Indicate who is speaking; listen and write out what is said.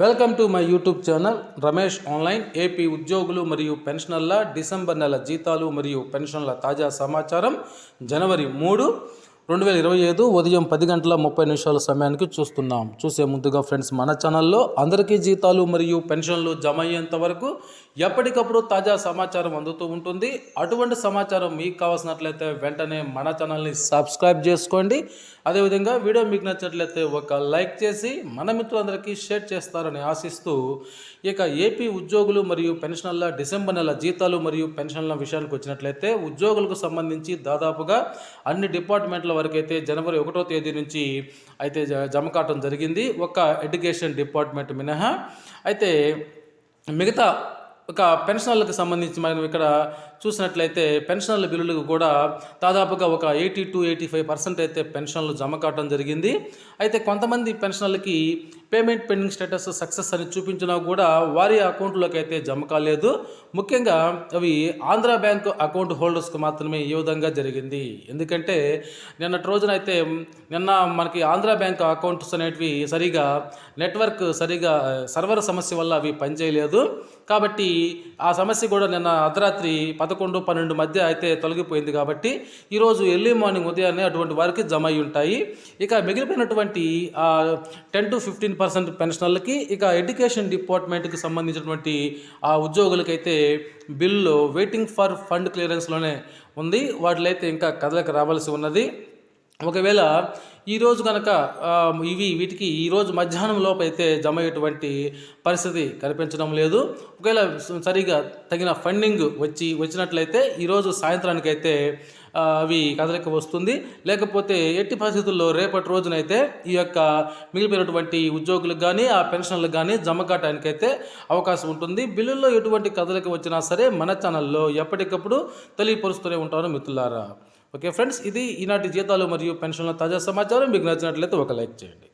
Speaker 1: Welcome to my YouTube channel Ramesh online. AP ఉద్యోగులు మరియు పెన్షనర్ల December నెల జీతాలు మరియు పెన్షన్ల తాజా సమాచారం జనవరి 3, 2025 ఉదయం 10:30 సమయానికి చూసే ముందుగా ఫ్రెండ్స్, మన ఛానల్లో అందరికీ జీతాలు మరియు పెన్షన్లు జమ అయ్యేంత వరకు ఎప్పటికప్పుడు తాజా సమాచారం అందుతూ ఉంటుంది. అటువంటి సమాచారం మీకు కావాల్సినట్లయితే వెంటనే మన ఛానల్ని సబ్స్క్రైబ్ చేసుకోండి. అదేవిధంగా వీడియో మీకు నచ్చినట్లయితే ఒక లైక్ చేసి మన మిత్రులందరికీ షేర్ చేస్తారని ఆశిస్తూ, ఇక ఏపీ ఉద్యోగులు మరియు పెన్షనర్ల డిసెంబర్ నెల జీతాలు మరియు పెన్షన్ల విషయానికి వచ్చినట్లయితే ఉద్యోగులకు సంబంధించి దాదాపుగా అన్ని డిపార్ట్మెంట్ల వరకు అయితే జనవరి 1వ తేదీ నుంచి అయితే జమ కావటం జరిగింది, ఒక ఎడ్యుకేషన్ డిపార్ట్మెంట్ మినహా. అయితే మిగతా ఒక పెన్షనర్లకు సంబంధించి మనం ఇక్కడ చూసినట్లయితే పెన్షనర్ల బిల్లులకు కూడా దాదాపుగా ఒక 80-85% అయితే పెన్షన్లు జమ కావడం జరిగింది. అయితే కొంతమంది పెన్షనర్లకి పేమెంట్ పెండింగ్ స్టేటస్ సక్సెస్ అని చూపించినా కూడా వారి అకౌంట్లోకి అయితే జమ కాలేదు. ముఖ్యంగా అవి ఆంధ్ర బ్యాంక్ అకౌంట్ హోల్డర్స్కి మాత్రమే ఈ విధంగా జరిగింది. ఎందుకంటే నిన్న మనకి ఆంధ్ర బ్యాంక్ అకౌంట్స్ అనేటివి సరిగా నెట్వర్క్ సర్వర్ సమస్య వల్ల అవి పనిచేయలేదు. కాబట్టి ఆ సమస్య కూడా నిన్న అర్ధరాత్రి 11-12 మధ్య అయితే తొలగిపోయింది. కాబట్టి ఈరోజు ఎర్లీ మార్నింగ్ ఉదయాన్నే అటువంటి వారికి జమ అయి ఉంటాయి. ఇక మిగిలిపోయినటువంటి 10-15% పెన్షనర్లకి, ఇక ఎడ్యుకేషన్ డిపార్ట్మెంట్కి సంబంధించినటువంటి ఆ ఉద్యోగులకైతే బిల్లు వెయిటింగ్ ఫర్ ఫండ్ క్లియరెన్స్లోనే ఉంది. వాటిలైతే ఇంకా కదలిక రావాల్సి ఉన్నది. ఒకవేళ ఈరోజు కనుక వీటికి ఈరోజు మధ్యాహ్నం లోపు అయితే జమ అయ్యేటువంటి పరిస్థితి కనిపించడం లేదు. ఒకవేళ సరిగా తగిన ఫండింగ్ వచ్చినట్లయితే ఈరోజు సాయంత్రానికి అయితే అవి కదలిక వస్తుంది. లేకపోతే ఎట్టి పరిస్థితుల్లో రేపటి రోజునైతే ఈ యొక్క మిగిలిపోయినటువంటి ఉద్యోగులకు కానీ ఆ పెన్షన్లకు కానీ జమ కావడానికైతే అవకాశం ఉంటుంది. బిల్లుల్లో ఎటువంటి కదలిక వచ్చినా సరే మన ఛానల్లో ఎప్పటికప్పుడు తెలియపరుస్తూనే ఉంటాను మిత్రులారా. ఓకే ఫ్రెండ్స్, ఇది ఈనాటి జీతాలు మరియు పెన్షన్ల తాజా సమాచారం. మీకు నచ్చినట్లయితే ఒక లైక్ చేయండి.